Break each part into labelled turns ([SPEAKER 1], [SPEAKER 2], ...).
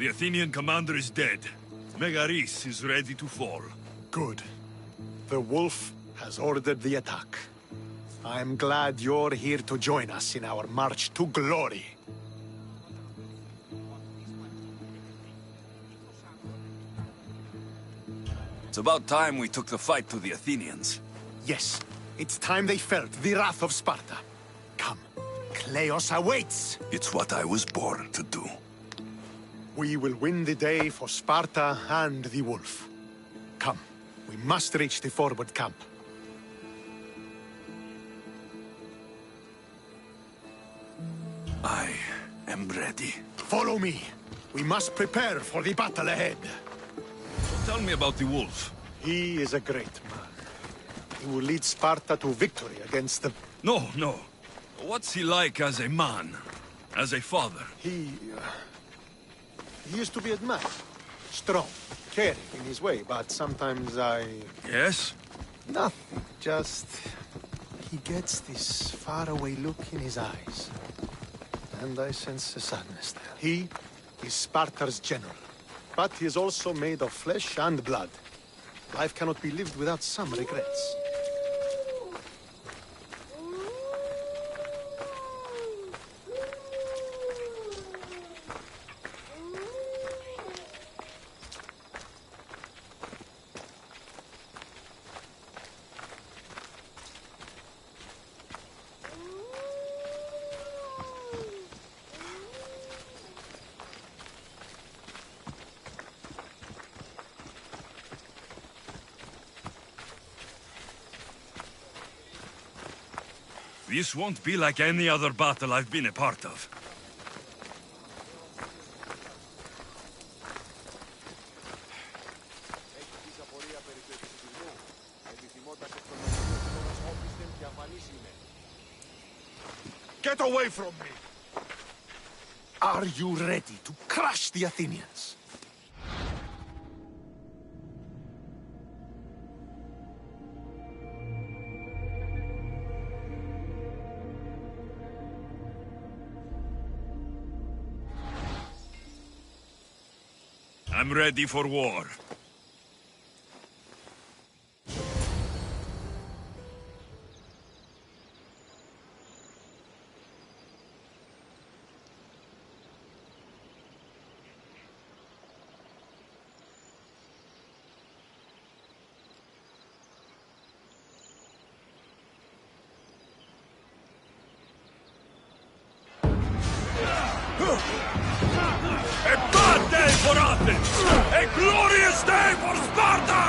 [SPEAKER 1] The Athenian commander is dead. Megaris is ready to fall.
[SPEAKER 2] Good. The wolf has ordered the attack. I'm glad you're here to join us in our march to glory.
[SPEAKER 3] It's about time we took the fight to the Athenians.
[SPEAKER 2] Yes, it's time they felt the wrath of Sparta. Come, Kleos awaits!
[SPEAKER 3] It's what I was born to do.
[SPEAKER 2] We will win the day for Sparta and the wolf. Come, we must reach the forward camp.
[SPEAKER 3] I am ready.
[SPEAKER 2] Follow me. We must prepare for the battle ahead.
[SPEAKER 1] Tell me about the wolf.
[SPEAKER 2] He is a great man. He will lead Sparta to victory against the...
[SPEAKER 1] No, no. What's he like as a man? As a father?
[SPEAKER 2] He used to be admired. Strong, caring in his way, but sometimes
[SPEAKER 1] Yes?
[SPEAKER 2] Nothing, just... He gets this faraway look in his eyes. And I sense a sadness there. He is Sparta's general. But he is also made of flesh and blood. Life cannot be lived without some regrets.
[SPEAKER 1] This won't be like any other battle I've been a part of.
[SPEAKER 2] Get away from me! Are you ready to crush the Athenians?
[SPEAKER 1] I'm ready for war. A bad day for Athens! A glorious day for Sparta!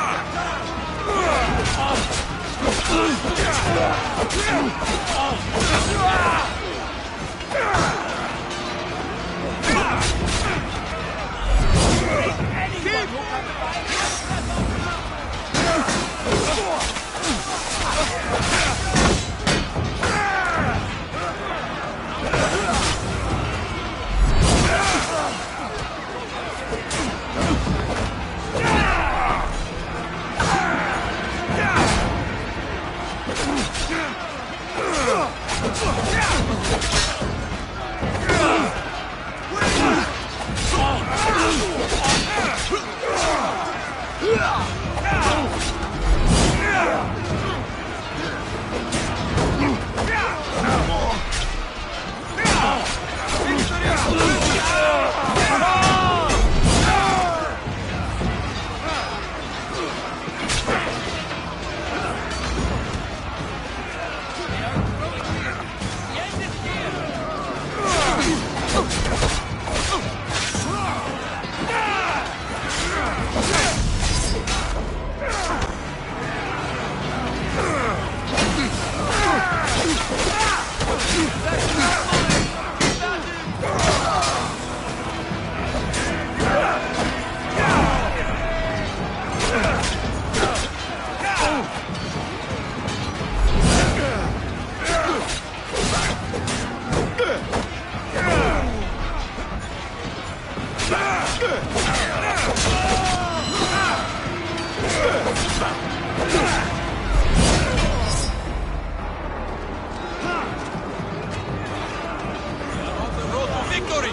[SPEAKER 1] Victory!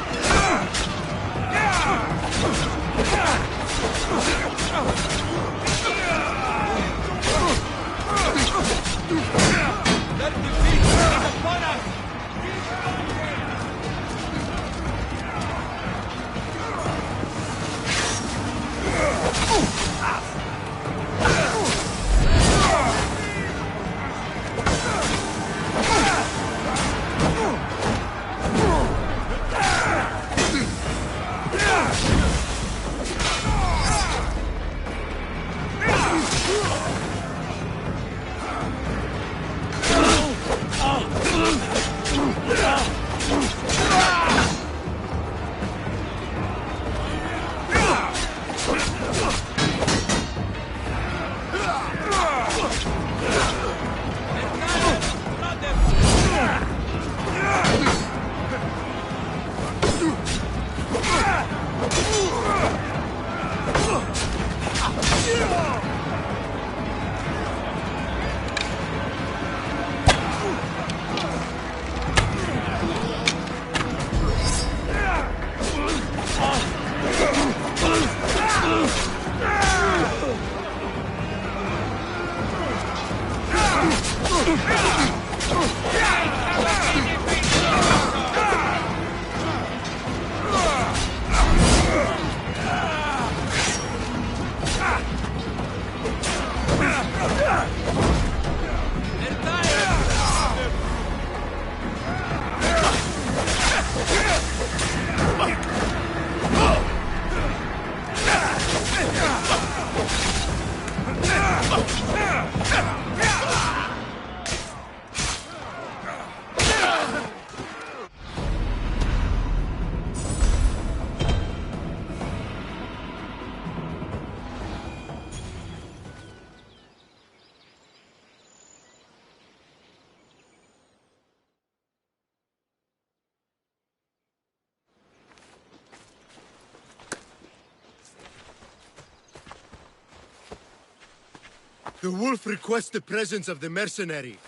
[SPEAKER 4] The wolf requests the presence of the mercenary.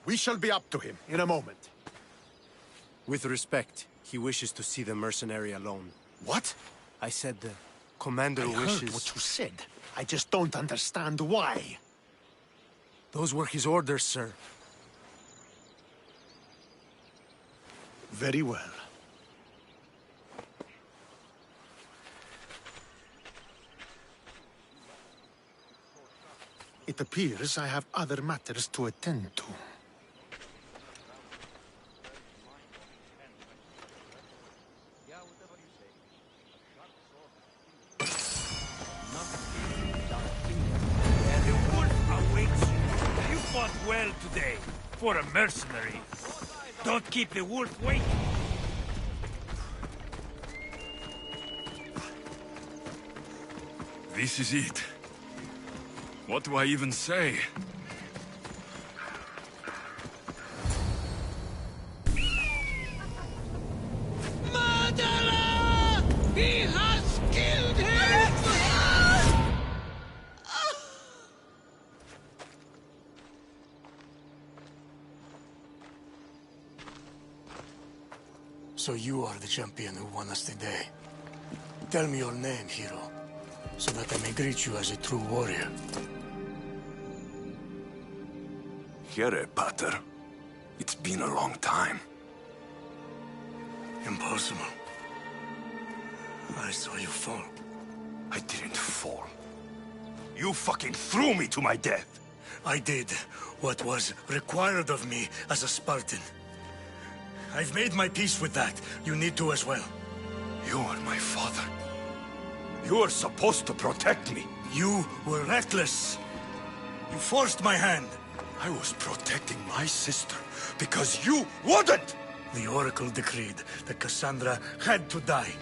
[SPEAKER 2] We shall be up to him in a moment.
[SPEAKER 4] With respect, he wishes to see the mercenary alone.
[SPEAKER 2] What?
[SPEAKER 4] I said the commander
[SPEAKER 2] I
[SPEAKER 4] wishes...
[SPEAKER 2] heard what you said. I just don't understand why.
[SPEAKER 4] Those were his orders, sir.
[SPEAKER 2] Very well. It appears I have other matters to attend to.
[SPEAKER 1] And the wolf awaits you. You fought well today, for a mercenary. Don't keep the wolf waiting.
[SPEAKER 3] This is it. What do I even say?
[SPEAKER 1] Murderer! He has killed him!
[SPEAKER 5] So you are the champion who won us today. Tell me your name, hero, so that I may greet you as a true warrior.
[SPEAKER 3] Here, Pater. It's been a long time.
[SPEAKER 5] Impossible. I saw you fall.
[SPEAKER 3] I didn't fall. You fucking threw me to my death!
[SPEAKER 5] I did what was required of me as a Spartan. I've made my peace with that. You need to as well.
[SPEAKER 3] You are my father. You are supposed to protect me.
[SPEAKER 5] You were reckless. You forced my hand.
[SPEAKER 3] I was protecting my sister because you wouldn't!
[SPEAKER 5] The Oracle decreed that Cassandra had to die.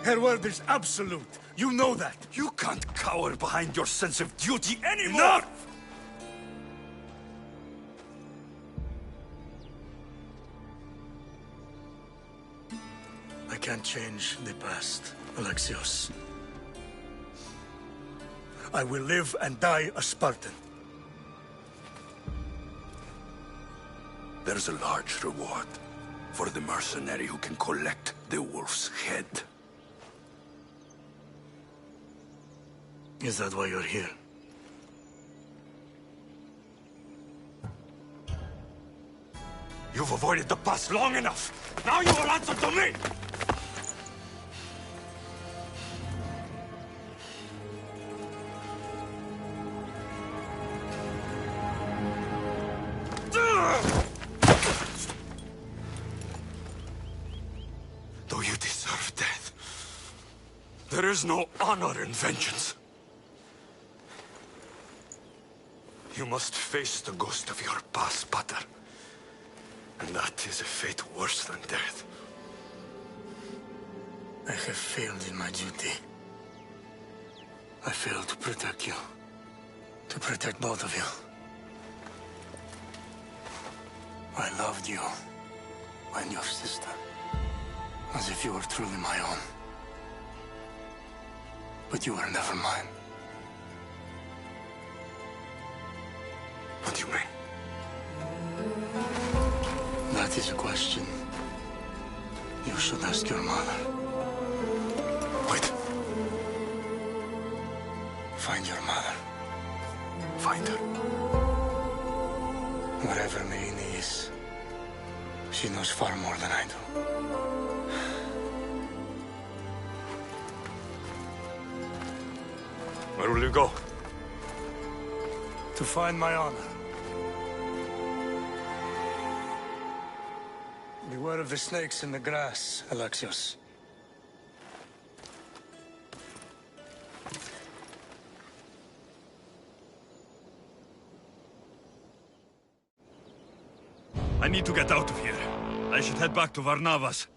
[SPEAKER 5] Her word is absolute. You know that.
[SPEAKER 3] You can't cower behind your sense of duty anymore!
[SPEAKER 5] Enough! I can't change the past, Alexios. I will live and die a Spartan.
[SPEAKER 3] There's a large reward for the mercenary who can collect the wolf's head.
[SPEAKER 5] Is that why you're here?
[SPEAKER 3] You've avoided the past long enough. Now you will answer to me! Though you deserve death, there is no honor in vengeance. You must face the ghost of your past, Pater. And that is a fate worse than death.
[SPEAKER 5] I have failed in my duty. I failed to protect you. To protect both of you. I loved you and your sister as if you were truly my own. But you were never mine.
[SPEAKER 3] What do you mean?
[SPEAKER 5] That is a question you should ask your mother.
[SPEAKER 3] Wait.
[SPEAKER 5] Find your mother.
[SPEAKER 3] Find her.
[SPEAKER 5] Wherever Meini is, she knows far more than I do.
[SPEAKER 3] Where will you go?
[SPEAKER 5] To find my honor. Beware of the snakes in the grass, Alexios.
[SPEAKER 3] I need to get out of here. I should head back to Varnavas.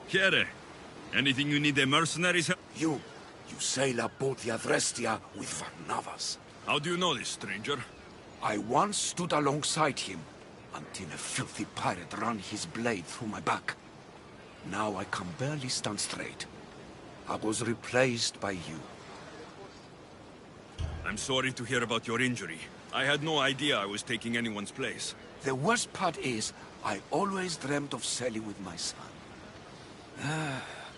[SPEAKER 1] Chiere, anything you need a mercenary's help?
[SPEAKER 6] You sail a boat the Adrestia with Varnavas.
[SPEAKER 1] How do you know this, stranger?
[SPEAKER 6] I once stood alongside him until a filthy pirate ran his blade through my back. Now I can barely stand straight. I was replaced by you.
[SPEAKER 1] I'm sorry to hear about your injury. I had no idea I was taking anyone's place.
[SPEAKER 6] The worst part is, I always dreamt of sailing with my son.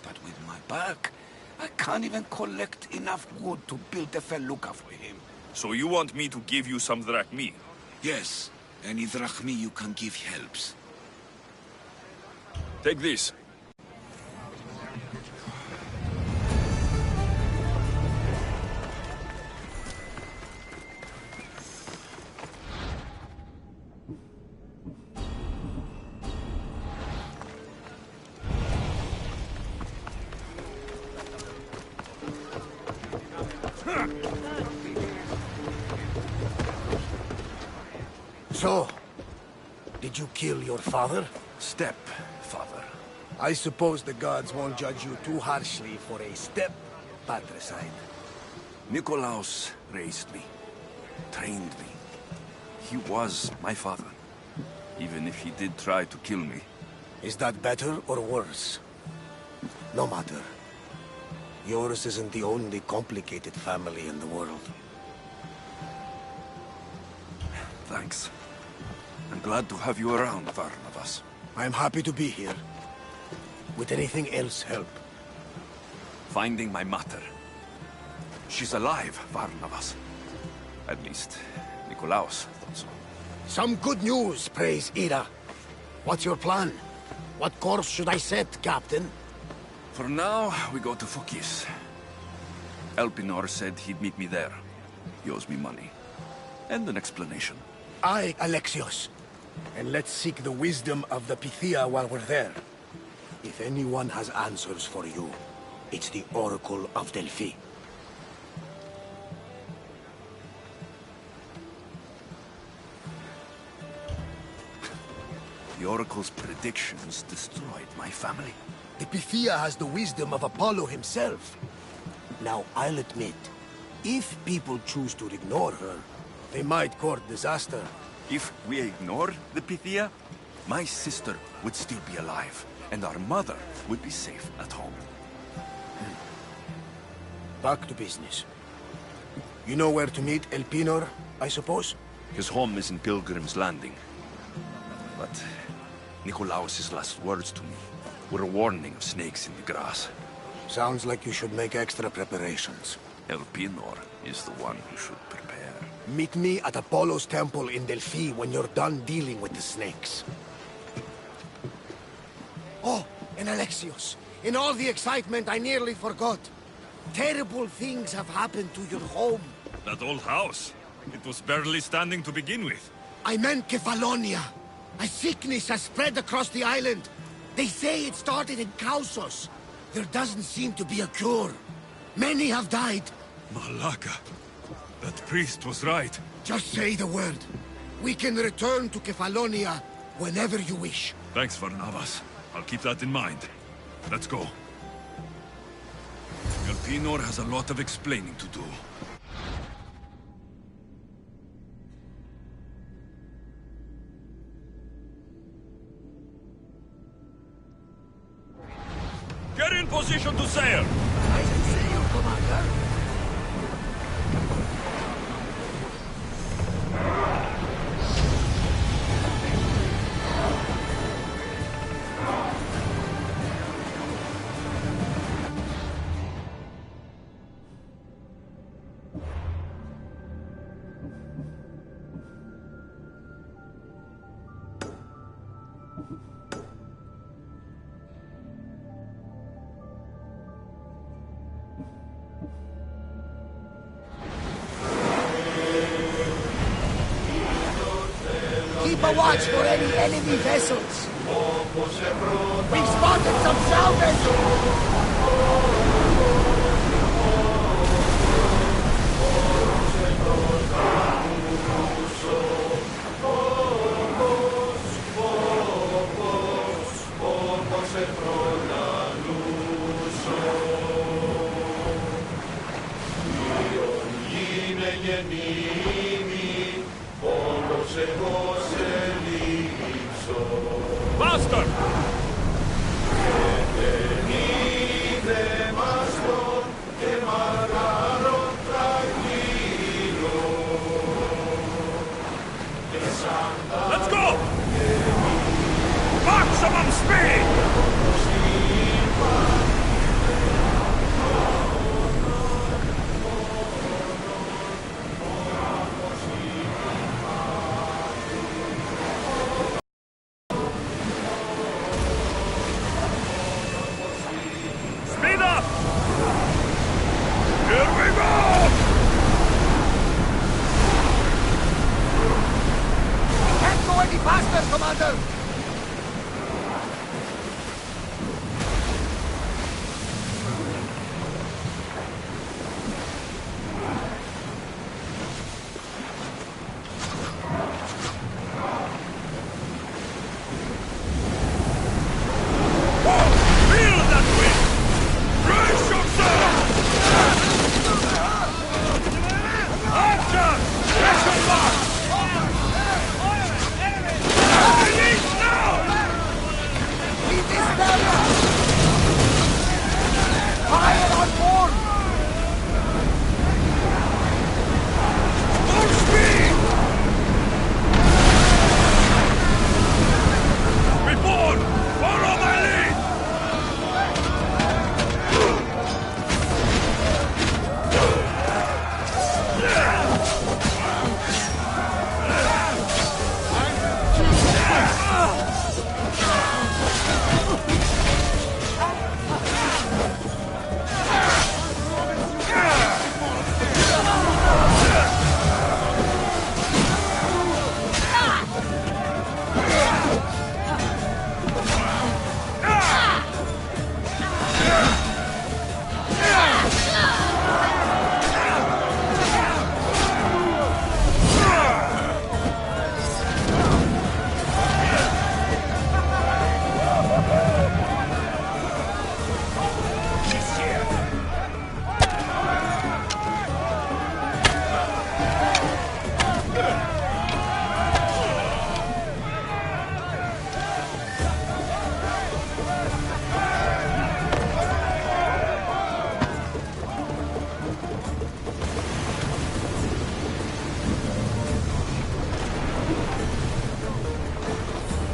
[SPEAKER 6] But with my back, I can't even collect enough wood to build a felucca for him.
[SPEAKER 1] So you want me to give you some drachmi?
[SPEAKER 6] Yes, any drachmi you can give helps.
[SPEAKER 1] Take this.
[SPEAKER 7] So, did you kill your father?
[SPEAKER 6] Stepfather.
[SPEAKER 7] I suppose the gods won't judge you too harshly for a step patricide.
[SPEAKER 3] Nikolaos raised me, trained me. He was my father, even if he did try to kill me.
[SPEAKER 7] Is that better or worse? No matter. Yours isn't the only complicated family in the world.
[SPEAKER 3] Thanks. I'm glad to have you around, Varnavas.
[SPEAKER 7] I'm happy to be here. Would anything else help?
[SPEAKER 3] Finding my mater. She's alive, Varnavas. At least, Nikolaos thought so.
[SPEAKER 7] Some good news, praise Ira. What's your plan? What course should I set, Captain?
[SPEAKER 3] For now, we go to Fokis. Elpinor said he'd meet me there. He owes me money. And an explanation.
[SPEAKER 7] Aye, Alexios. And let's seek the wisdom of the Pythia while we're there. If anyone has answers for you, it's the Oracle of Delphi.
[SPEAKER 3] The Oracle's predictions destroyed my family.
[SPEAKER 7] The Pythia has the wisdom of Apollo himself. Now, I'll admit, if people choose to ignore her, they might court disaster.
[SPEAKER 3] If we ignore the Pythia, my sister would still be alive, and our mother would be safe at home.
[SPEAKER 7] Back to business. You know where to meet Elpinor, I suppose?
[SPEAKER 3] His home is in Pilgrim's Landing. But Nikolaos' last words to me were a warning of snakes in the grass.
[SPEAKER 7] Sounds like you should make extra preparations.
[SPEAKER 3] Elpinor is the one who should prepare.
[SPEAKER 7] Meet me at Apollo's temple in Delphi when you're done dealing with the snakes. Oh, and Alexios, in all the excitement I nearly forgot. Terrible things have happened to your home.
[SPEAKER 1] That old house. It was barely standing to begin with.
[SPEAKER 7] I meant Kefalonia. A sickness has spread across the island. They say it started in Kausos. There doesn't seem to be a cure. Many have died.
[SPEAKER 1] Malaka. That priest was right.
[SPEAKER 7] Just say the word. We can return to Kefalonia whenever you wish.
[SPEAKER 1] Thanks, Varnavas. I'll keep that in mind. Let's go. Elpinor has a lot of explaining to do. Get in position to sail!
[SPEAKER 7] I see you, Commander. Keep a watch for any enemy vessels. We've spotted some salvage!
[SPEAKER 3] Πόρπος σε προλάβει.
[SPEAKER 1] Master! Let's go! Maximum speed! Speed up! Here we go!
[SPEAKER 7] Can't go any faster, Commander!
[SPEAKER 1] Feel that wind! Brace yourself! Archer! Pressure mark! Release now!
[SPEAKER 7] Leave this area! Fire on board!
[SPEAKER 1] Full speed! Report! Follow my lead!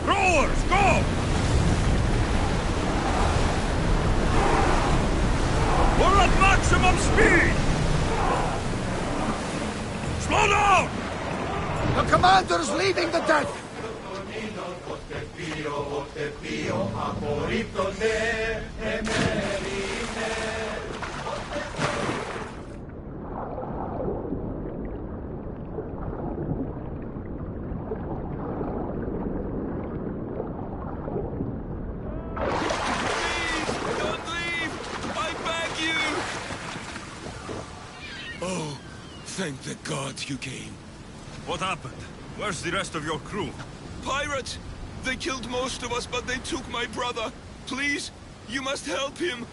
[SPEAKER 1] Rowers, go! We're at maximum speed! Slow down!
[SPEAKER 7] The commander's leading the deck!
[SPEAKER 3] Don't leave! I beg you!
[SPEAKER 5] Oh, thank the gods you came.
[SPEAKER 1] What happened? Where's the rest of your crew?
[SPEAKER 3] Pirates! They killed most of us, but they took my brother. Please, you must help him.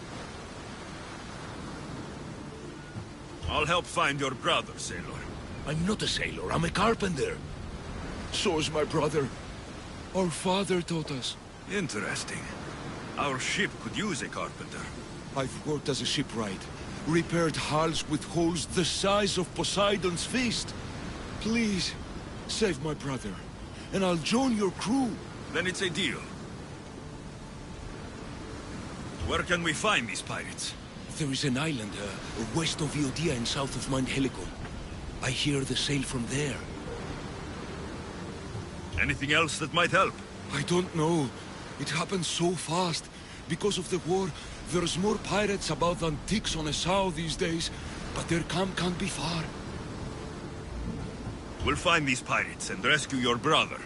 [SPEAKER 1] I'll help find your brother, sailor.
[SPEAKER 5] I'm not a sailor, I'm a carpenter. So's my brother. Our father taught us.
[SPEAKER 1] Interesting. Our ship could use a carpenter.
[SPEAKER 5] I've worked as a shipwright. Repaired hulls with holes the size of Poseidon's fist. Please, save my brother, and I'll join your crew.
[SPEAKER 1] Then it's a deal. Where can we find these pirates?
[SPEAKER 5] There is an island west of Iodia and south of Mount Helicon. I hear they sail from there.
[SPEAKER 1] Anything else that might help?
[SPEAKER 5] I don't know. It happened so fast. Because of the war, there's more pirates about than ticks on a sow these days, but their camp can't be far.
[SPEAKER 1] We'll find these pirates and rescue your brother.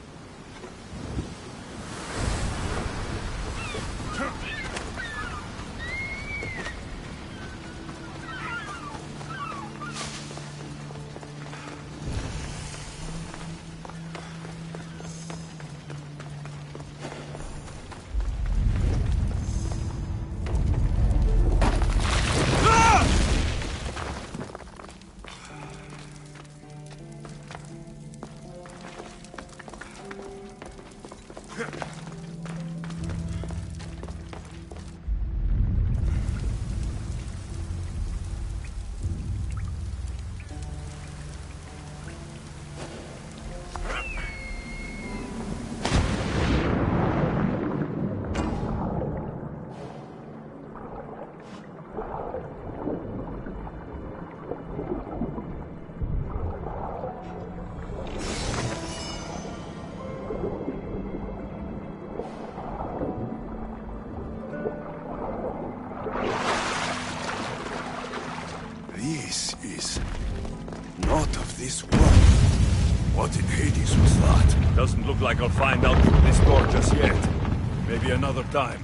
[SPEAKER 3] This is not of this world. What in Hades was that?
[SPEAKER 1] Doesn't look like I'll find out through this door just yet. Maybe another time.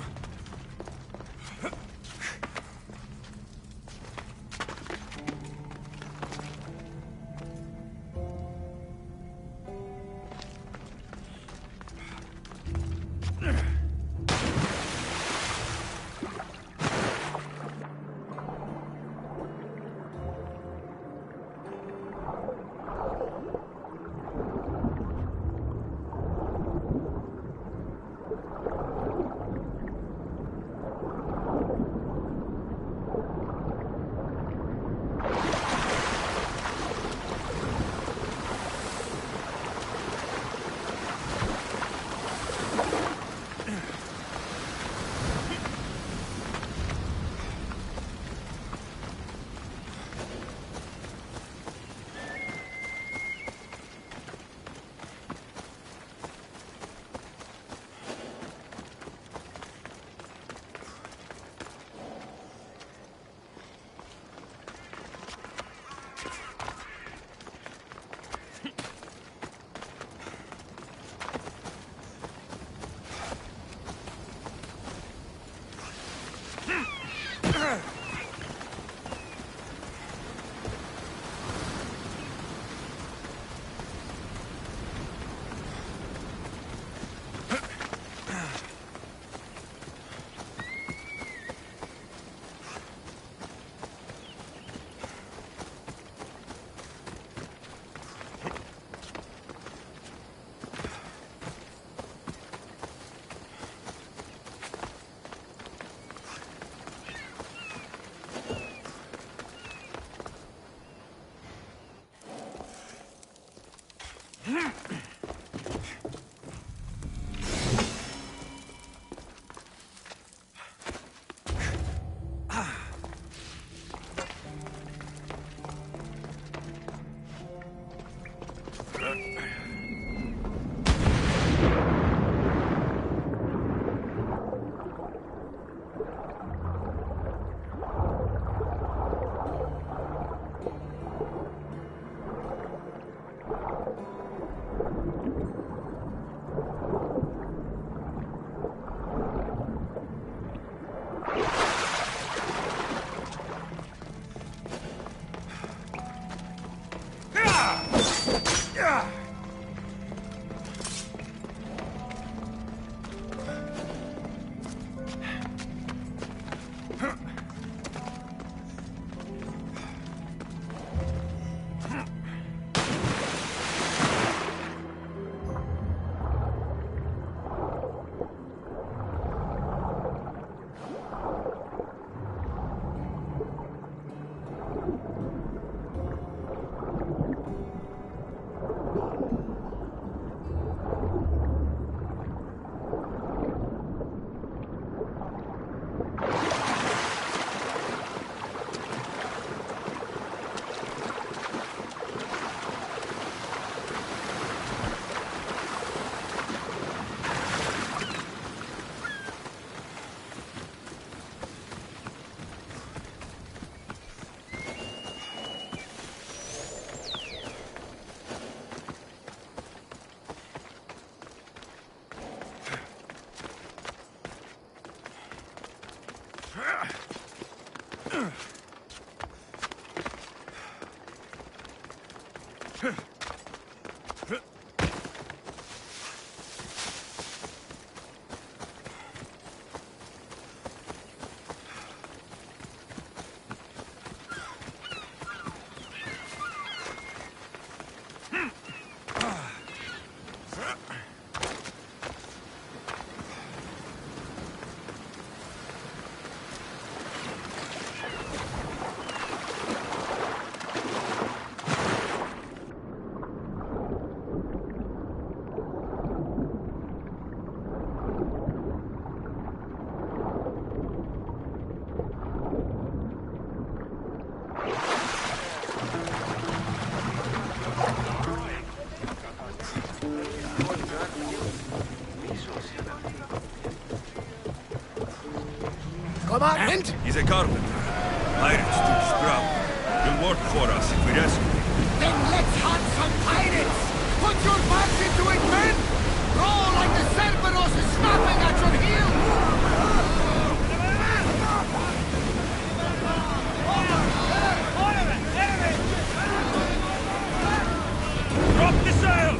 [SPEAKER 7] Commandant?
[SPEAKER 3] He's a carpenter. Pirates took his grub. You'll for us if we rescue him.
[SPEAKER 7] Then let's hunt some pirates! Put your backs into it, men! Roll like the Cerberus is snapping at your heels!
[SPEAKER 1] Drop the sail!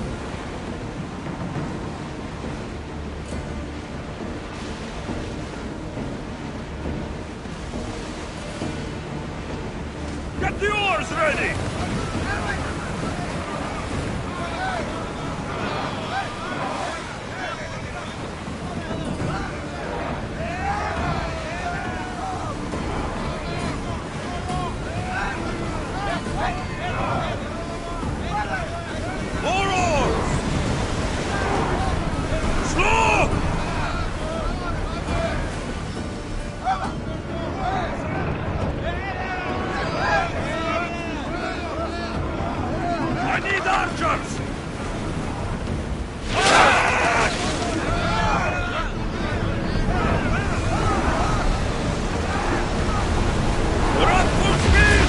[SPEAKER 1] Get the oars ready! More oars! Slow! I need archers! We're at full speed!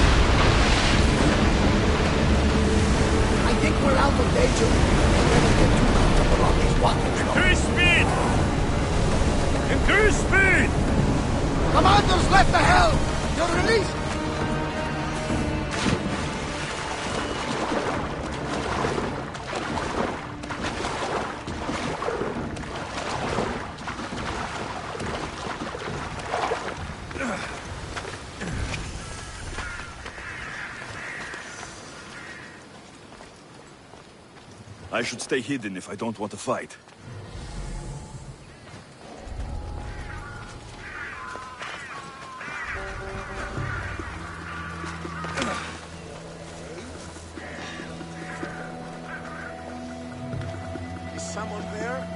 [SPEAKER 7] I think we're out of danger. Let's get too comfortable on these waters.
[SPEAKER 1] Increase speed! Increase speed!
[SPEAKER 7] Commanders left the helm! You're released!
[SPEAKER 3] I should stay hidden if I don't want to fight.
[SPEAKER 2] Is someone there?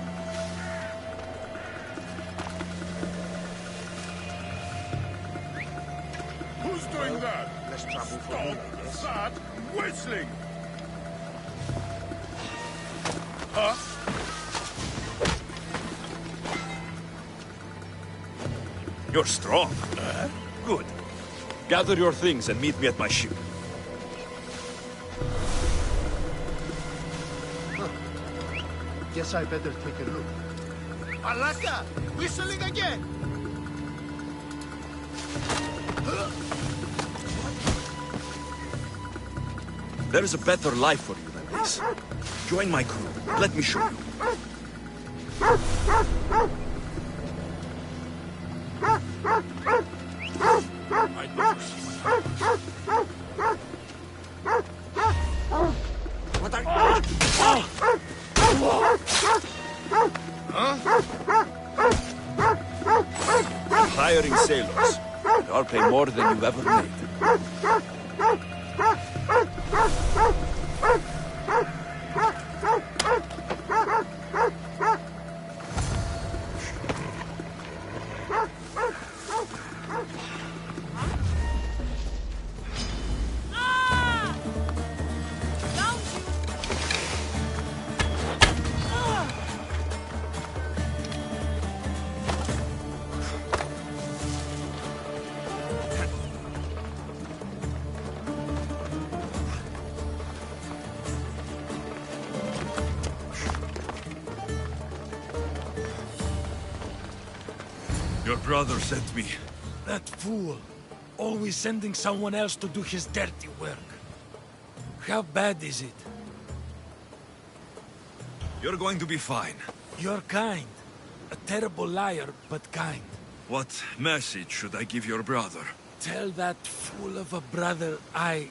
[SPEAKER 1] Who's doing that?
[SPEAKER 2] Less trouble for me, I guess.
[SPEAKER 1] That whistling! Huh?
[SPEAKER 3] You're strong. Good. Gather your things and meet me at my ship.
[SPEAKER 2] Guess I better take a look.
[SPEAKER 7] Alaka! Whistling again!
[SPEAKER 3] There is a better life for you than this. Join my crew. Let me show you.
[SPEAKER 7] What are...
[SPEAKER 3] Hiring sailors. I'll pay more than you've ever made.
[SPEAKER 1] Your brother sent me. That fool. Always sending someone else to do his dirty work. How bad is it?
[SPEAKER 3] You're going to be fine.
[SPEAKER 1] You're kind. A terrible liar, but kind.
[SPEAKER 3] What message should I give your brother?
[SPEAKER 1] Tell that fool of a brother I...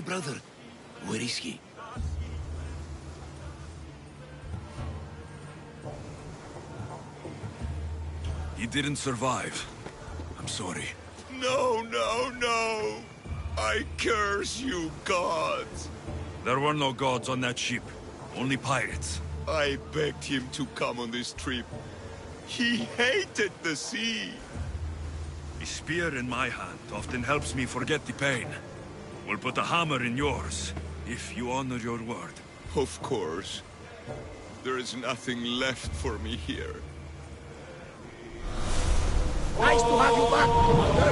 [SPEAKER 5] brother. Where is he?
[SPEAKER 1] He didn't survive. I'm sorry.
[SPEAKER 5] No, no, no! I curse you, gods!
[SPEAKER 1] There were no gods on that ship. Only pirates.
[SPEAKER 5] I begged him to come on this trip. He hated the sea.
[SPEAKER 1] A spear in my hand often helps me forget the pain. We'll put a hammer in yours, if you honor your word.
[SPEAKER 5] Of course. There is nothing left for me here.
[SPEAKER 7] Nice to have you back, Commander.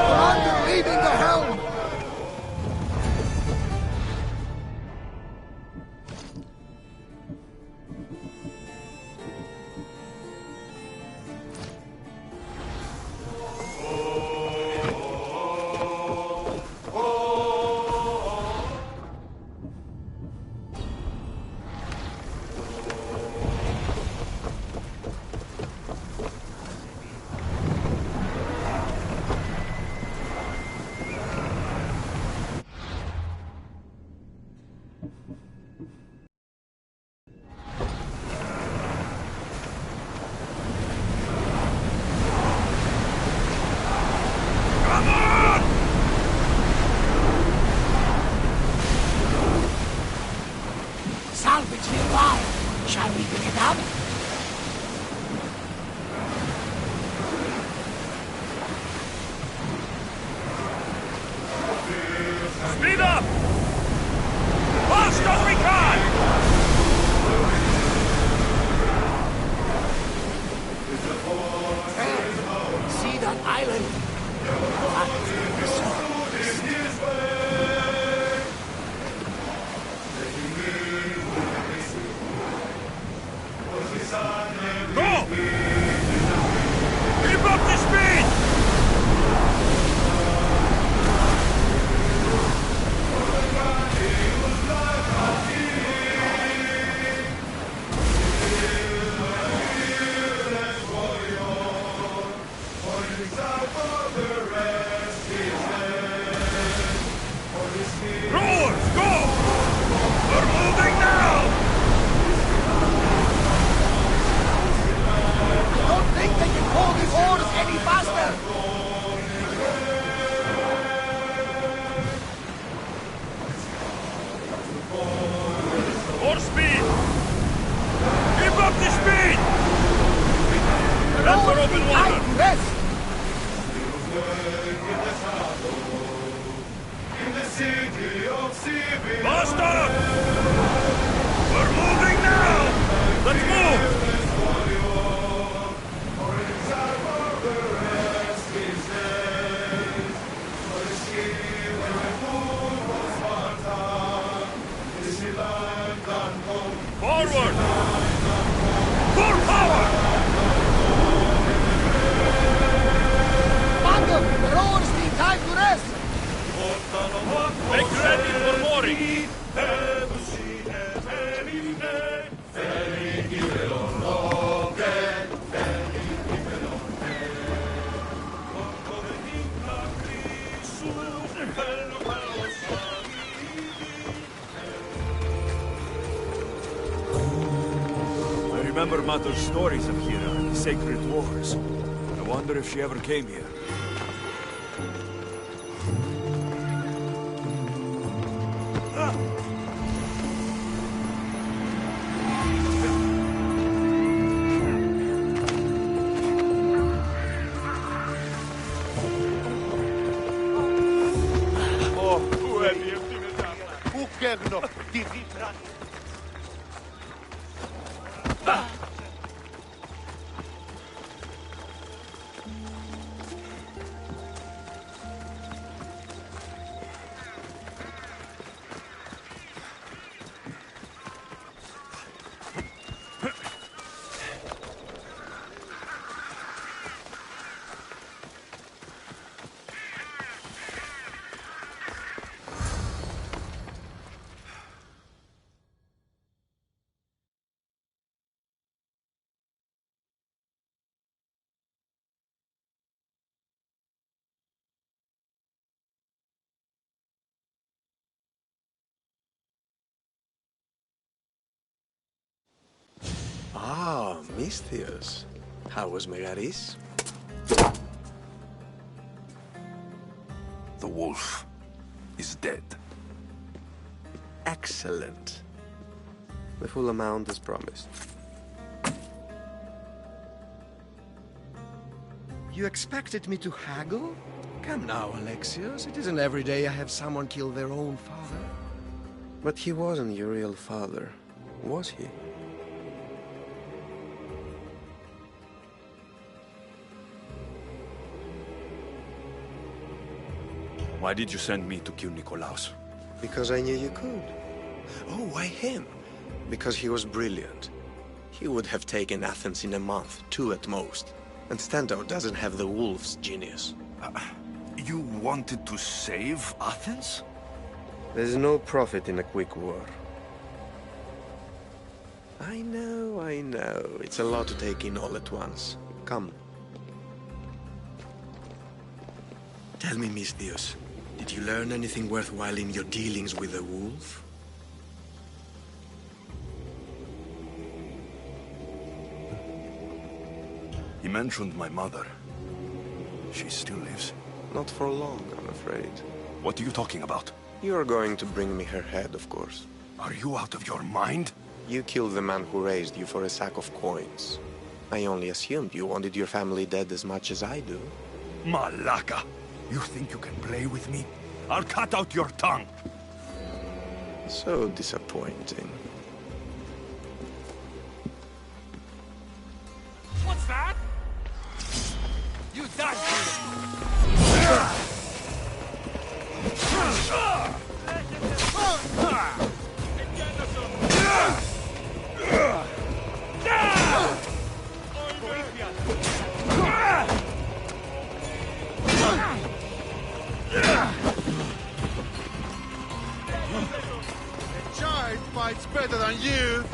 [SPEAKER 7] Commander, leaving the helm! Salvage nearby. Shall we pick it up?
[SPEAKER 1] Speed up! Fast as we can!
[SPEAKER 7] See that island? That is the southeast.
[SPEAKER 1] Go! Keep up the speed! Rowers, go! We're moving now!
[SPEAKER 7] Don't think they can pull these oars any faster!
[SPEAKER 1] More speed! Keep up the speed! That's for open water!
[SPEAKER 7] Rest!
[SPEAKER 1] Faster! We're moving now! Let's move! Forward! Full power!
[SPEAKER 7] Commander, the rowers need time to rest!
[SPEAKER 1] Make ready for mooring! I remember Mato's stories of Hira and the sacred wars. I wonder if she ever came here.
[SPEAKER 2] Ukerno, di vitra.
[SPEAKER 4] Ah, Misthios. How was Megaris?
[SPEAKER 3] The wolf is dead.
[SPEAKER 4] Excellent. The full amount as promised.
[SPEAKER 8] You expected me to haggle? Come now, Alexios. It isn't every day I have someone kill their own father.
[SPEAKER 4] But he wasn't your real father, was he?
[SPEAKER 3] Why did you send me to kill Nikolaos?
[SPEAKER 4] Because I knew you could. Oh, why him? Because he was brilliant. He would have taken Athens in a month, 2 at most. And Stentor doesn't have the wolf's genius.
[SPEAKER 3] You wanted to save Athens?
[SPEAKER 4] There's no profit in a quick war. I know. It's a lot to take in all at once. Come. Tell me, Misthios, did you learn anything worthwhile in your dealings with the wolf?
[SPEAKER 3] He mentioned my mother. She still lives.
[SPEAKER 4] Not for long, I'm afraid.
[SPEAKER 3] What are you talking about?
[SPEAKER 4] You're going to bring me her head, of course.
[SPEAKER 3] Are you out of your mind?
[SPEAKER 4] You killed the man who raised you for a sack of coins. I only assumed you wanted your family dead as much as I do.
[SPEAKER 3] Malaka! You think you can play with me? I'll cut out your tongue!
[SPEAKER 4] So disappointing.
[SPEAKER 1] What's that? You died for
[SPEAKER 2] A child fights better than you!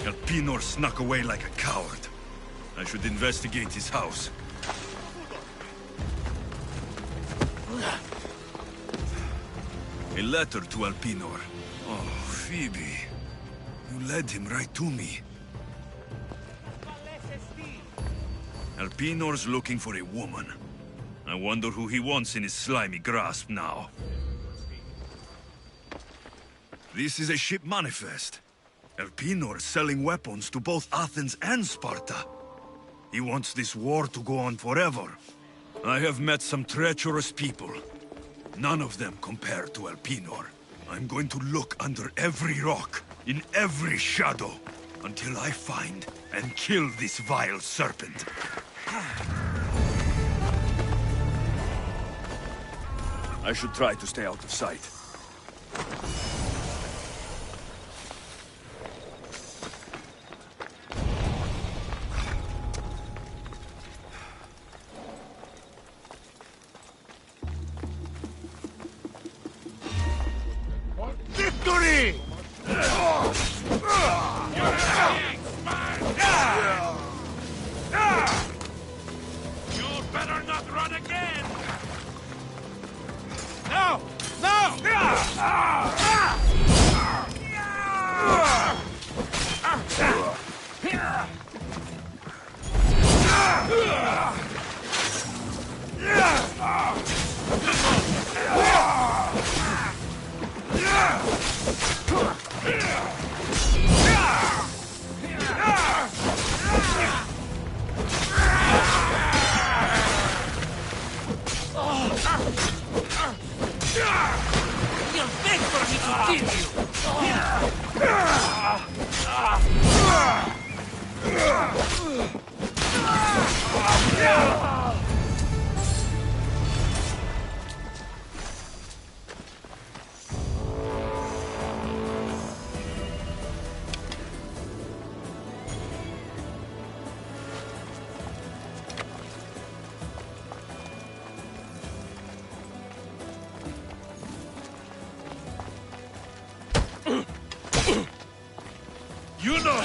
[SPEAKER 1] Elpenor snuck away like a coward. I should investigate his house. A letter to Elpenor. Oh, Phoebe. You led him right to me. Elpenor's looking for a woman. I wonder who he wants in his slimy grasp now. This is a ship manifest. Elpenor is selling weapons to both Athens and Sparta. He wants this war to go on forever. I have met some treacherous people. None of them compare to Elpenor. I'm going to look under every rock, in every shadow, until I find and kill this vile serpent. I should try to stay out of sight.
[SPEAKER 2] Victory!
[SPEAKER 1] You better not run again! No! No! You'll beg for me to kill you! You know.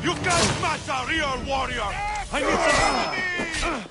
[SPEAKER 1] You can't match a real warrior! I need some...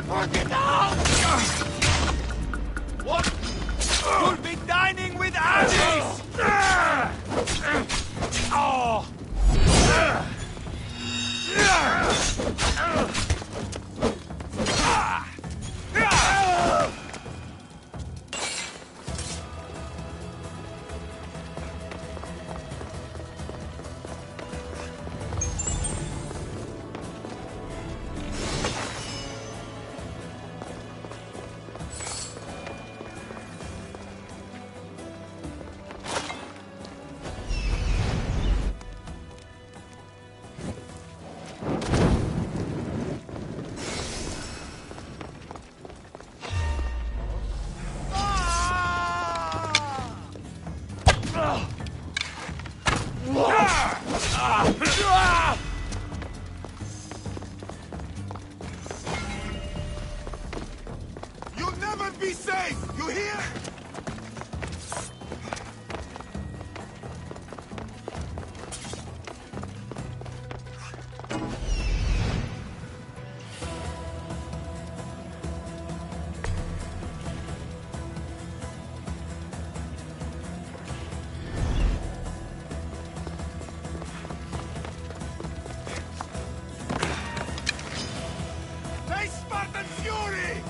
[SPEAKER 6] Work it out! What? You'll be dining with Alice! Oh!
[SPEAKER 1] You'll never be safe! You hear? Face Spartan Fury!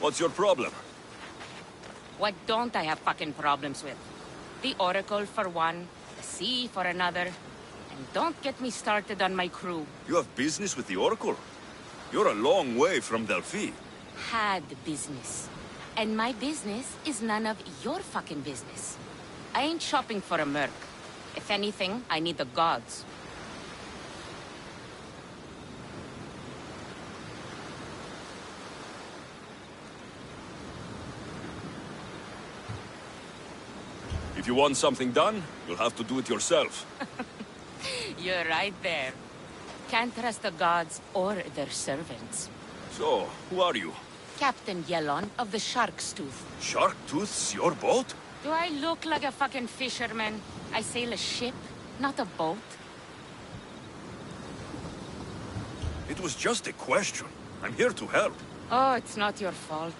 [SPEAKER 3] What's your problem?
[SPEAKER 9] What don't I have fucking problems with? The Oracle for one, the sea for another, and don't get me started on my crew.
[SPEAKER 1] You have business with the Oracle? You're a long way from Delphi.
[SPEAKER 9] Had business. And my business is none of your fucking business. I ain't shopping for a merc. If anything, I need the gods.
[SPEAKER 1] If you want something done, you'll have to do it yourself.
[SPEAKER 9] You're right there. Can't trust the gods or their servants.
[SPEAKER 1] So, who are you?
[SPEAKER 9] Captain Yellon of the Shark's Tooth.
[SPEAKER 1] Shark Tooth's your boat?
[SPEAKER 9] Do I look like a fucking fisherman? I sail a ship, not a boat.
[SPEAKER 1] It was just a question. I'm here to help.
[SPEAKER 9] Oh, it's not your fault.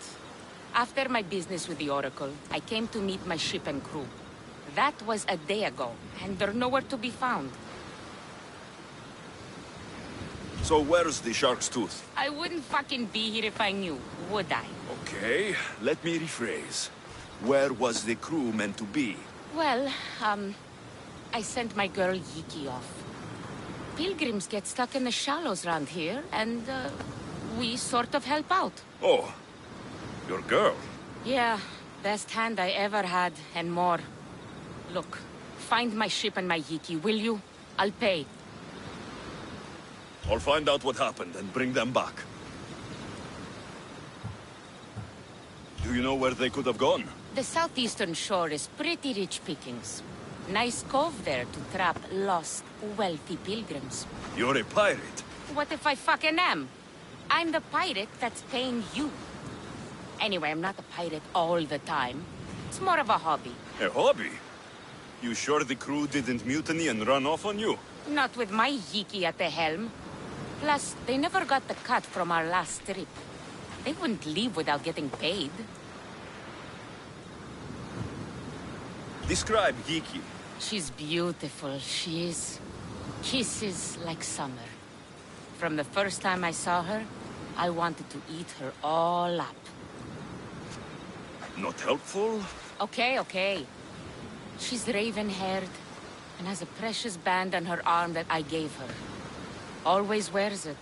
[SPEAKER 9] After my business with the Oracle, I came to meet my ship and crew. That was a day ago, and they're nowhere to be found.
[SPEAKER 1] So where's the Shark's Tooth?
[SPEAKER 9] I wouldn't fucking be here if I knew, would I?
[SPEAKER 1] Okay, let me rephrase. Where was the crew meant to be?
[SPEAKER 9] Well, I sent my girl Yiki off. Pilgrims get stuck in the shallows around here, and, we sort of help out.
[SPEAKER 1] Oh, your girl?
[SPEAKER 9] Yeah, best hand I ever had, and more. Look, find my ship and my Yiki, will you? I'll pay.
[SPEAKER 1] I'll find out what happened and bring them back. Do you know where they could have gone?
[SPEAKER 9] The southeastern shore is pretty rich pickings. Nice cove there to trap lost, wealthy pilgrims.
[SPEAKER 1] You're a pirate.
[SPEAKER 9] What if I fucking am? I'm the pirate that's paying you. Anyway, I'm not a pirate all the time. It's more of a hobby.
[SPEAKER 1] A hobby? You sure the crew didn't mutiny and run off on you?
[SPEAKER 9] Not with my Yiki at the helm. Plus, they never got the cut from our last trip. They wouldn't leave without getting paid.
[SPEAKER 1] Describe Yiki.
[SPEAKER 9] She's beautiful, she is. Kisses like summer. From the first time I saw her, I wanted to eat her all up.
[SPEAKER 1] Not helpful?
[SPEAKER 9] Okay. She's raven-haired and has a precious band on her arm that I gave her. Always wears it.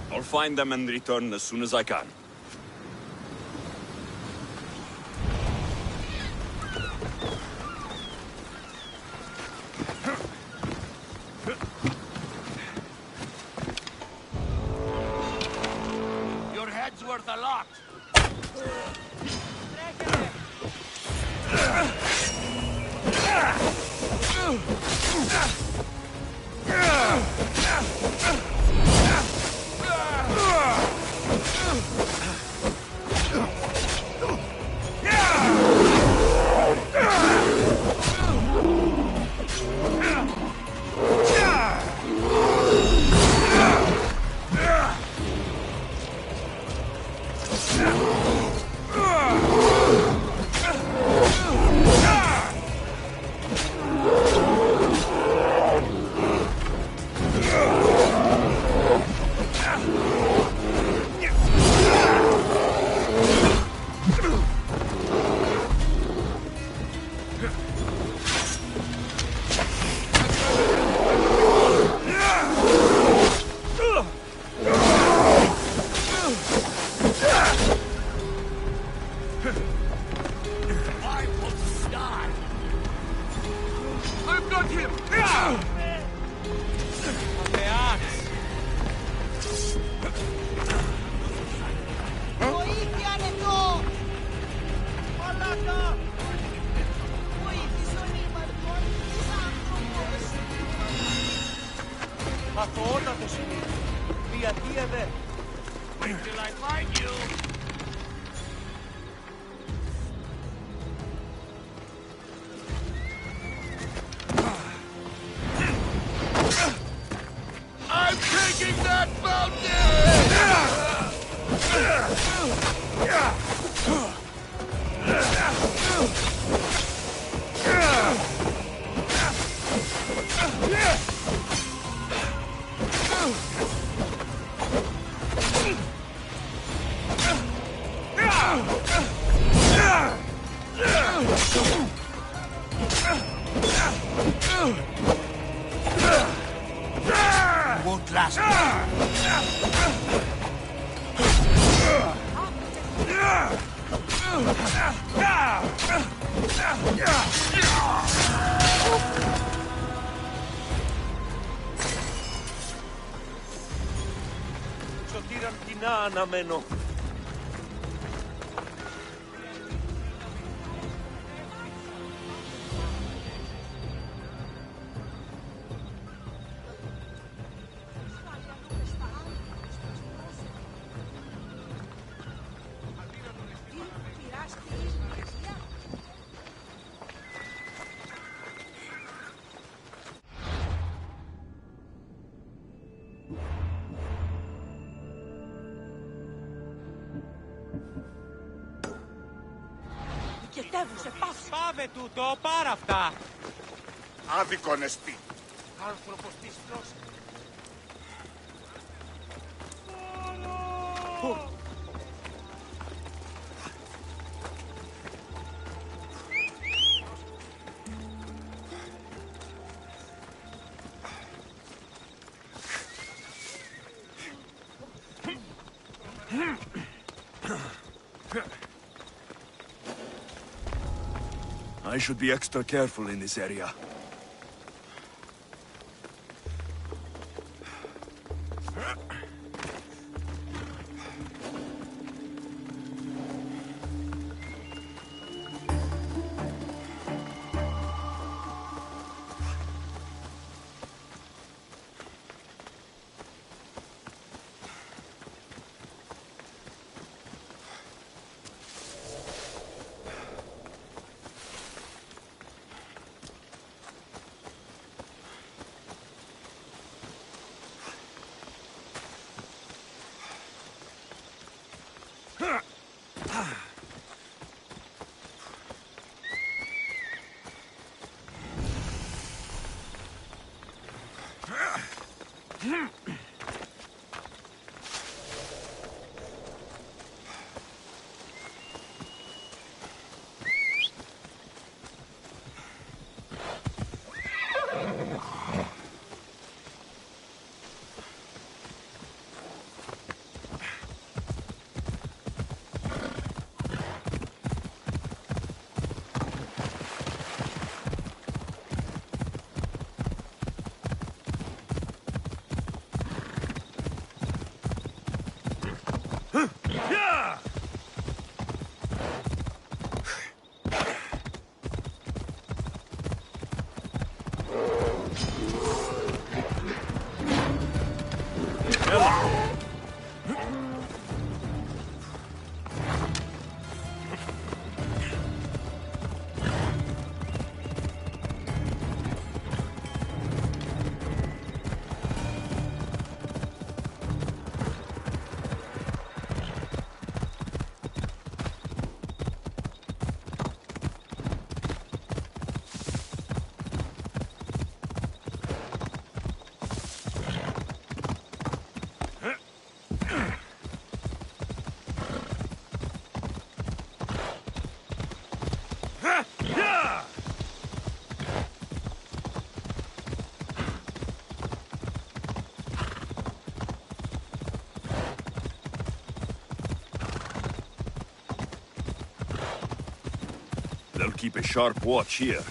[SPEAKER 1] I'll find them and return as soon as I can.
[SPEAKER 6] Your head's worth a lot.
[SPEAKER 1] I've got him!
[SPEAKER 6] Wait till I find you.
[SPEAKER 5] I'm taking that mountain!
[SPEAKER 7] Won't last.
[SPEAKER 10] Σωτήραν κοινά αναμένω.
[SPEAKER 11] Πάμε τούτο, πάρα αυτά!
[SPEAKER 10] Άδικον εστί.
[SPEAKER 11] Άνθρωπος της γλώσσας.
[SPEAKER 1] I should be extra careful in this area. They'll keep a sharp watch here.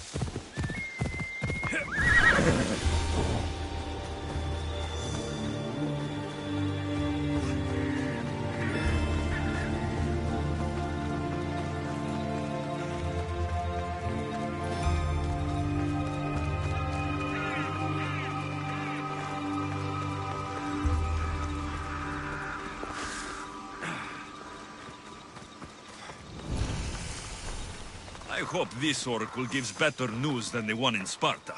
[SPEAKER 1] I hope this oracle gives better news than the one in Sparta.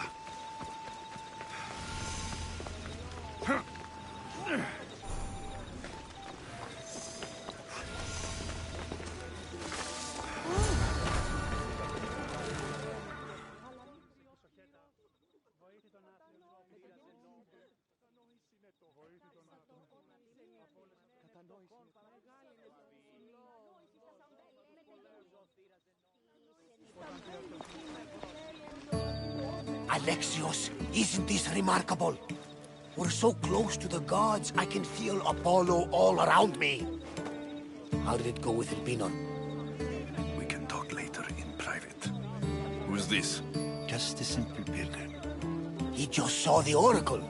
[SPEAKER 7] Alexios, isn't this remarkable? We're so close to the gods, I can feel Apollo all around me. How did it go with Elpinon?
[SPEAKER 3] We can talk later in private. Who's this?
[SPEAKER 7] Just a simple pilgrim. He just saw the oracle.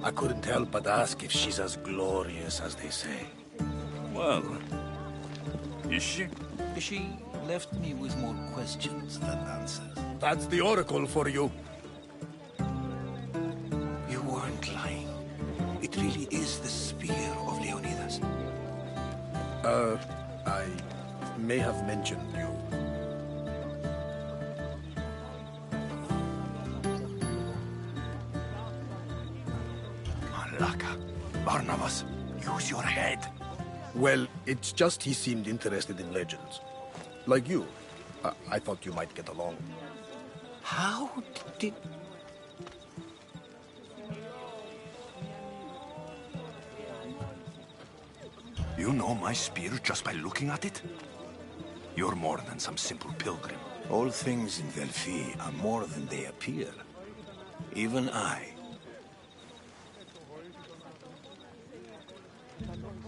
[SPEAKER 7] I couldn't help but ask if she's as glorious as they say.
[SPEAKER 3] Well, is she?
[SPEAKER 12] She left me with more questions than answers.
[SPEAKER 7] That's the oracle for you. You weren't lying. It really is the spear of Leonidas.
[SPEAKER 8] I may have mentioned you.
[SPEAKER 3] Malaka. Barnabas, use your head.
[SPEAKER 8] Well, it's just he seemed interested in legends. Like you. I thought you might get along.
[SPEAKER 7] How did...
[SPEAKER 3] You know my spear just by looking at it? You're more than some simple pilgrim.
[SPEAKER 12] All things in Delphi are more than they appear. Even I.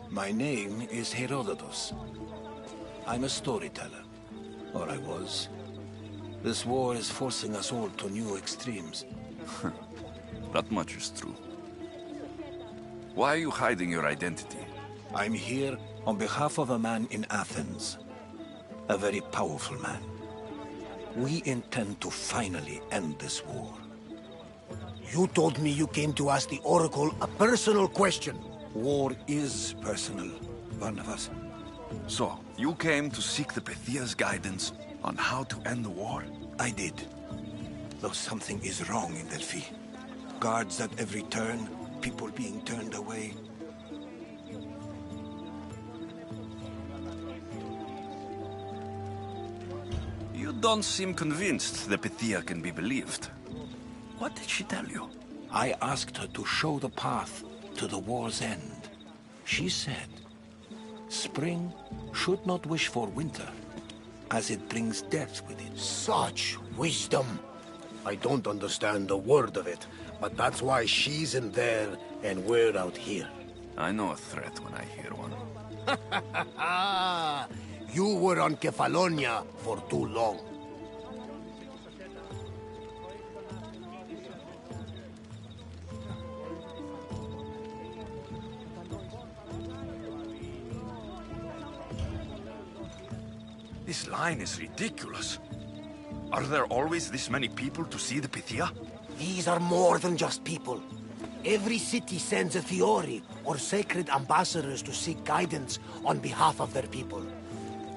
[SPEAKER 12] My name is Herodotus. I'm a storyteller. Or I was. This war is forcing us all to new extremes.
[SPEAKER 3] That much is true. Why are you hiding your identity?
[SPEAKER 12] I'm here on behalf of a man in Athens. A very powerful man. We intend to finally end this war.
[SPEAKER 7] You told me you came to ask the oracle a personal question.
[SPEAKER 12] War is personal, Barnabas.
[SPEAKER 3] So, you came to seek the Pythia's guidance on how to end the war?
[SPEAKER 12] I did. Though something is wrong in Delphi. Guards at every turn, people being turned away.
[SPEAKER 3] You don't seem convinced the Pythia can be believed. What did she tell you?
[SPEAKER 12] I asked her to show the path to the war's end. She said, spring should not wish for winter, as it brings death with it.
[SPEAKER 7] Such wisdom.
[SPEAKER 8] I don't understand a word of it, but that's why she's in there and we're out here.
[SPEAKER 3] I know a threat when I hear one.
[SPEAKER 7] You were on Kefalonia for too long.
[SPEAKER 1] This line is ridiculous. Are there always this many people to see the Pythia?
[SPEAKER 7] These are more than just people. Every city sends a Fiori, or sacred ambassadors to seek guidance on behalf of their people.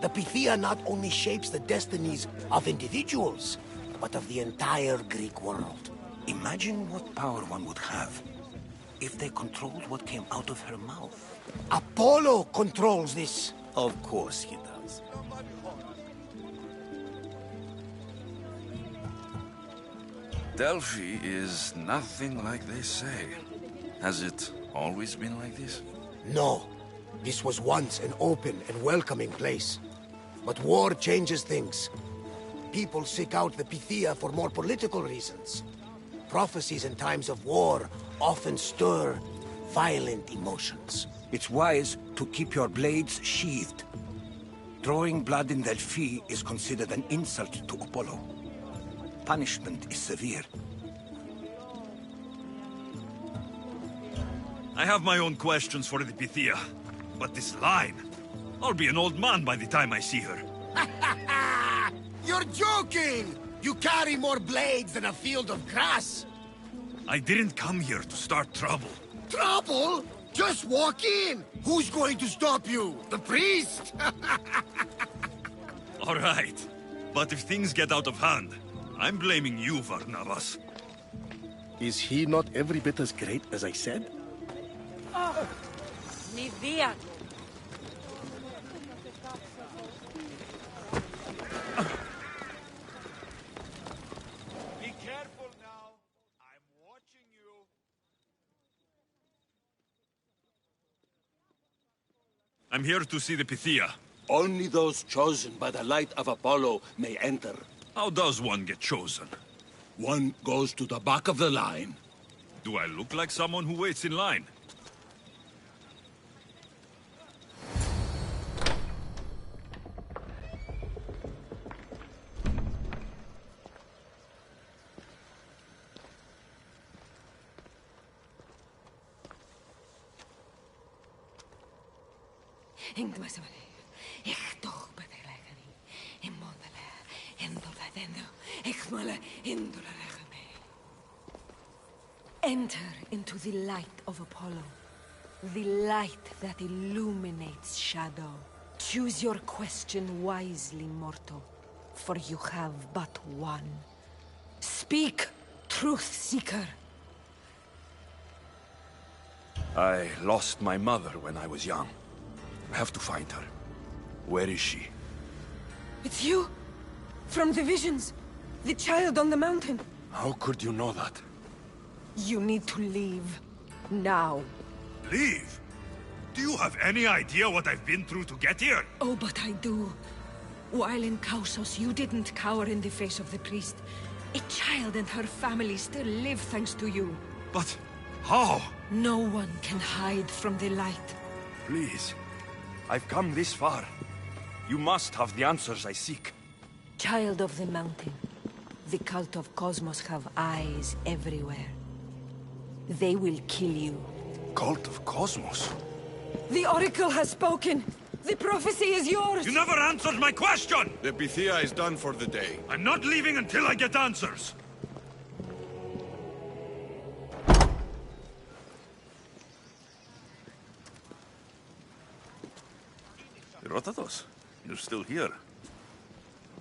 [SPEAKER 7] The Pythia not only shapes the destinies of individuals, but of the entire Greek world.
[SPEAKER 12] Imagine what power one would have if they controlled what came out of her mouth.
[SPEAKER 7] Apollo controls this.
[SPEAKER 12] Of course he does.
[SPEAKER 3] Delphi is nothing like they say. Has it always been like this?
[SPEAKER 7] No. This was once an open and welcoming place. But war changes things. People seek out the Pythia for more political reasons. Prophecies in times of war often stir violent emotions.
[SPEAKER 12] It's wise to keep your blades sheathed. Drawing blood in Delphi is considered an insult to Apollo. Punishment is severe.
[SPEAKER 1] I have my own questions for the Pythia. But this line... I'll be an old man by the time I see her.
[SPEAKER 7] You're joking! You carry more blades than a field of grass!
[SPEAKER 1] I didn't come here to start trouble.
[SPEAKER 7] Trouble? Just walk in! Who's going to stop you? The priest?
[SPEAKER 1] All right. But if things get out of hand, I'm blaming you, Barnabas.
[SPEAKER 8] Is he not every bit as great as I said?
[SPEAKER 9] Nidia.
[SPEAKER 10] Be careful now. I'm watching you.
[SPEAKER 1] I'm here to see the Pythia.
[SPEAKER 6] Only those chosen by the light of Apollo may enter.
[SPEAKER 1] How does one get chosen?
[SPEAKER 5] One goes to the back of the line.
[SPEAKER 1] Do I look like someone who waits in line?
[SPEAKER 13] Enter into the light of Apollo, the light that illuminates shadow. Choose your question wisely, mortal, for you have but one. Speak, truth seeker.
[SPEAKER 3] I lost my mother when I was young. I have to find her. Where is she?
[SPEAKER 13] It's you? From the visions? The child on the mountain?
[SPEAKER 3] How could you know that?
[SPEAKER 13] You need to leave. Now.
[SPEAKER 1] Leave? Do you have any idea what I've been through to get here?
[SPEAKER 13] Oh, but I do. While in Kausos, you didn't cower in the face of the priest. A child and her family still live thanks to you.
[SPEAKER 1] But how?
[SPEAKER 13] No one can hide from the light.
[SPEAKER 3] Please. I've come this far. You must have the answers I seek.
[SPEAKER 13] Child of the mountain, the cult of Cosmos have eyes everywhere. They will kill you.
[SPEAKER 3] Cult of Cosmos?
[SPEAKER 13] The Oracle has spoken! The prophecy is yours!
[SPEAKER 1] You never answered my question!
[SPEAKER 5] The Pythia is done for the day.
[SPEAKER 1] I'm not leaving until I get answers!
[SPEAKER 3] Herodotus, you're still here.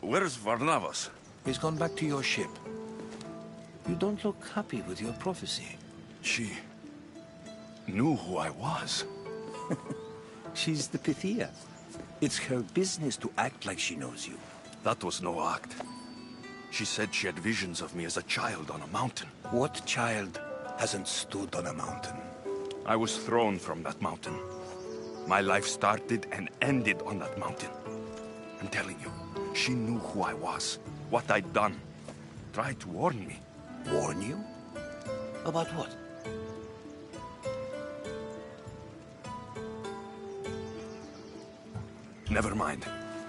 [SPEAKER 3] Where's Varnavas?
[SPEAKER 12] He's gone back to your ship. You don't look happy with your prophecy.
[SPEAKER 3] She knew who I was.
[SPEAKER 12] She's the Pythia. It's her business to act like she knows you.
[SPEAKER 3] That was no act. She said she had visions of me as a child on a mountain.
[SPEAKER 12] What child hasn't stood on a mountain?
[SPEAKER 3] I was thrown from that mountain. My life started and ended on that mountain. I'm telling you, she knew who I was, what I'd done. Tried to warn me.
[SPEAKER 12] Warn you? About what?
[SPEAKER 3] Never mind.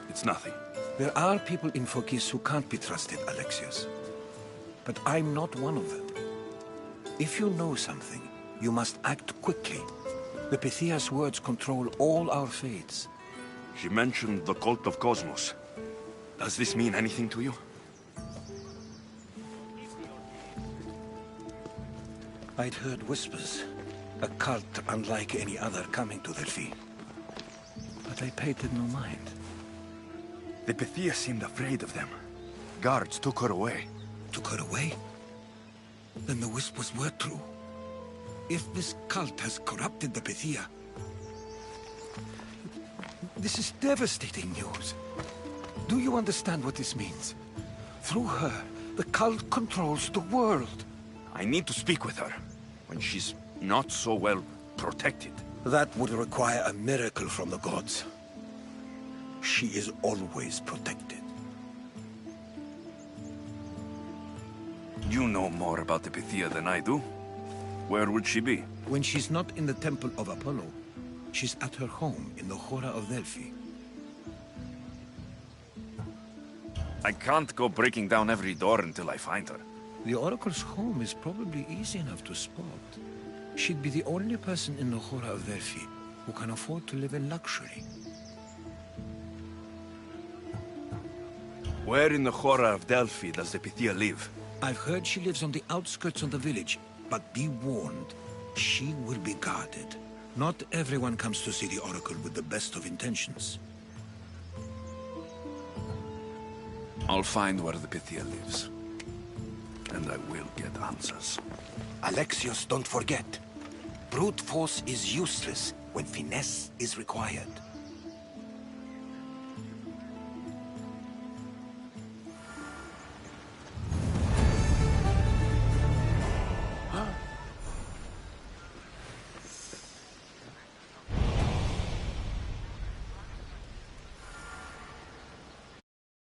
[SPEAKER 3] It's nothing.
[SPEAKER 12] There are people in Phokis who can't be trusted, Alexios. But I'm not one of them. If you know something, you must act quickly. The Pythia's words control all our fates.
[SPEAKER 3] She mentioned the cult of Cosmos. Does this mean anything to you?
[SPEAKER 12] I'd heard whispers. A cult unlike any other coming to Delphi. But I paid it no mind.
[SPEAKER 3] The Pythia seemed afraid of them. Guards took her away.
[SPEAKER 12] Took her away? Then the whispers were true. If this cult has corrupted the Pythia... This is devastating news. Do you understand what this means? Through her, the cult controls the world.
[SPEAKER 3] I need to speak with her, when she's not so well protected.
[SPEAKER 12] That would require a miracle from the gods. She is always protected.
[SPEAKER 3] You know more about the Pythia than I do. Where would she be?
[SPEAKER 12] When she's not in the Temple of Apollo, she's at her home in the Hora of Delphi.
[SPEAKER 3] I can't go breaking down every door until I find her.
[SPEAKER 12] The Oracle's home is probably easy enough to spot. She'd be the only person in the Hora of Delphi who can afford to live in luxury.
[SPEAKER 3] Where in the Hora of Delphi does the Pythia live?
[SPEAKER 12] I've heard she lives on the outskirts of the village, but be warned, she will be guarded. Not everyone comes to see the Oracle with the best of intentions.
[SPEAKER 3] I'll find where the Pythia lives. And I will get answers.
[SPEAKER 12] Alexios, don't forget. Brute force is useless when finesse is required.